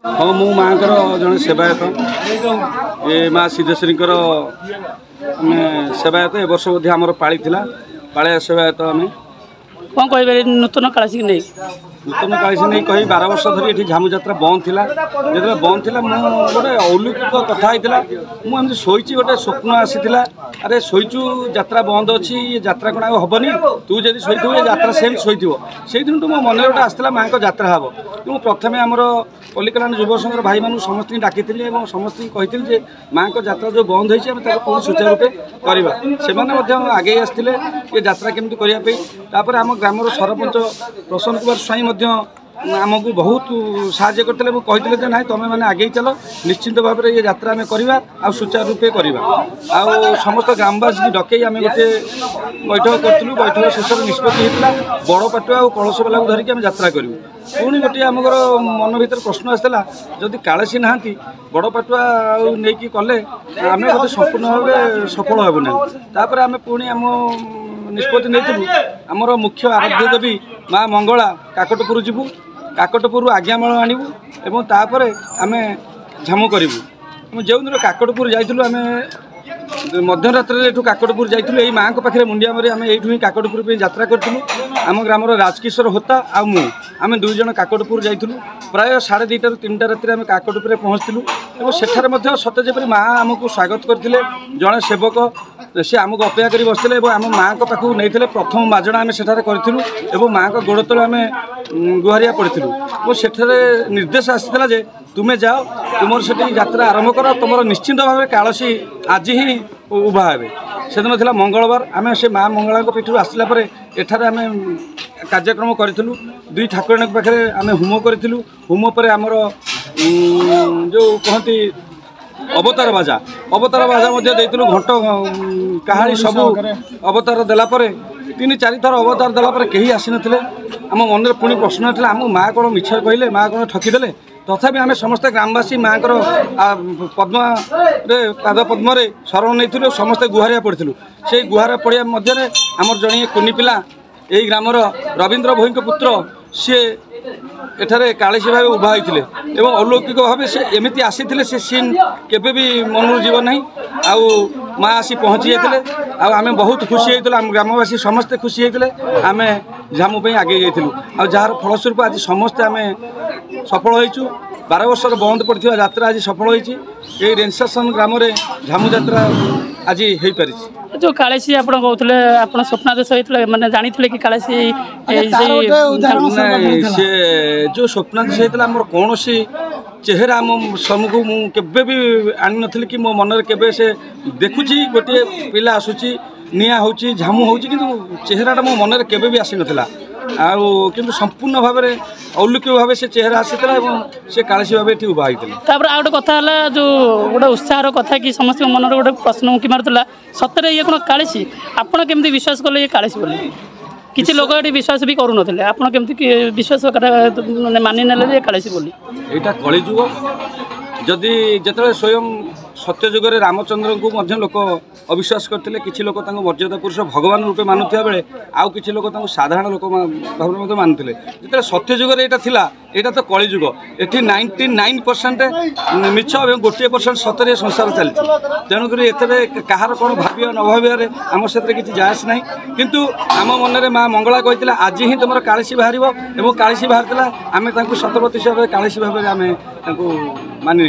हाँ मु माँ जड़े सेवायत ये माँ सिद्धेश्वरी सेवायत ए वर्ष आमर पाड़ी पाड़िया सेवायत आम कौन कह नूतन कालसी नहीं नूतन कालसी नहीं कही 12 वर्ष धरी ये झामु यात्रा बंद थी जो बंद थी गोटे अलौकिक कथा होता मुझे शोची गोटे स्वप्न आसीला अरे शोचु यात्रा बंद अच्छी ये यात्रा कौन हेनी तू जब शोथु ये यात्रा सेम शोथो से दिन मो मन गोटे आसला माँ को यात्रा हम मुझे प्रथम आमर कलिकलान युव संघर भाई मानू समस्त डाकी समस्त कही माँ को यात्रा जो बंद होती सुचारू रूपे करवा से आगे आसते ये यात्रा केमती करने आम ग्रामर सरपंच प्रसन्न कुमार स्वाई आमको बहुत साहय करते कहते ना तुम मैंने आगे चल निश्चिंत भाव में ये यात्रा आम करवा आ सुचारू रूपे करवा समस्त ग्रामवासी डकई आम गोटे बैठक करूँ बैठक शेष निष्पत्ति होता बड़ पाटुआ और कलश वाला को धरिकी आम यात्रा करूँ पुणी गोटे आमर मन भर प्रश्न आसाला जदि कालसी ना बड़ पाटुआ नहीं कले आम गोटे संपूर्ण भाव सफल हेबू ना आम पुणी आम निष्पत्ति नहीं आमर मुख्य आराध्य देवी माँ मंगला काकटपुर जीवु काकटपुर आज्ञामाल आणबू एवं तापर आम झामु करूँ जो दिन काकटपुर जाइलु आम मध्यरात्रि काकटपुर जाइलु यही माँ पाखे मुंडिया मारी आम यही काकटपुर यात्रा करूँ आम ग्रामर राजकिशोर होता आम दुई जन काकटपुर जाइलु प्राय 2:30 ରୁ 3ଟା राति आम काकटपुर पहुँचलु और सेठार सत्य जपरी माँ आमको स्वागत करते जड़े सेवक सी आमको अपेक्षा कर बसते आम माँ पाखक नहीं प्रथम माजणा आम सेठार करूँ माँ को गोड़ तले आम गुहारिया पड़ू और सेठारे निर्देश आसाला जे तुम्हें जाओ तुम से यात्रा आरंभ कर तुम निश्चिंत भाव में कालसी आज ही उभा हे से दिन था मंगलवार आम से माँ मंगला पीठ आसला एठार आम कार्यक्रम करूँ दुई ठाकुराणी पाखे आम होम करूँ होम पर आमर जो कहती अवतार बाजा देइलु घंट कहानी सब अवतार देलापर 3-4 थर अवतार देलापर कहीं आसी नथिले आम मन पुणी प्रश्न था आम माँ कौन मिछ कहले माँ कौन ठकीदेले तथापि आम समस्त ग्रामवासी माँ पद्म पाद पद्म शरण नहीं समस्ते गुहारिया पड़ू से गुहार पड़िया मध्य आमर जड़े कुनी पिला यही ग्रामर रवींद्र भोई पुत्र सी एठारे कालसी भाव उभा होते अलौकिक भाव से एमती आसी से सीन केबे भी मन जीव ना आउ माँ आसी पहुँची जाते आम बहुत खुशी होता आम ग्रामवासी समस्ते खुशी होते आम झामु आगे जाइलु आ जार फलस्वरूप आज समस्ते आम सफल होइचु 12 वर्ष बंद पड़ता यात्रा आज सफल होइछि ये रेंसासन ग्राम झामु यात्रा आज हो पारि जो कालसी आप कहते आप स्वप्नादेश होता मैंने जानी कि कालसी से जो स्वप्नादेश होता आम कौन चेहरा आम समूह मुझे भी आनी नी कि मो मन के से देखुची गोटे पिला आसूची निया होची झामु होची किंतु चेहराटा मो मन केबे भी आसी नथिला किंतु संपूर्ण भाव में अलौकिक भाव से चेहरा आसाला से कालसी भाव ये उभा होता आ गए कथा जो गोटे उत्साह कथा कि समस्त मन गोटे प्रश्न उंकी मारूला सतरे ये कौन कालसी आपड़ केमती विश्वास कले ये कालसी बोली किसी लोक ये विश्वास भी करूँ आपड़ केमती विश्वास मानि ने कालसी बोली यहाँ कलिजुग जदि जिते स्वयं सत्यजुगे रामचंद्र को लोक अविश्वास करते किसी लोक मर्यादा पुरुष भगवान रूपे मानुवा बेले आउ किसी लोक साधारण लोक भाव में मानुले जो सत्यजुगे यहाँ तो कलिजुग ये 99% मिछ और 1% सतरे संसार चलती तेणुक कहार कौन भाव न भावे आम से किसी जायस ना किंतु आम मन में माँ मंगला कही आज ही तुम कालसी बाहर कालसी बाहर आम 100% कालसी भाव में आम मानि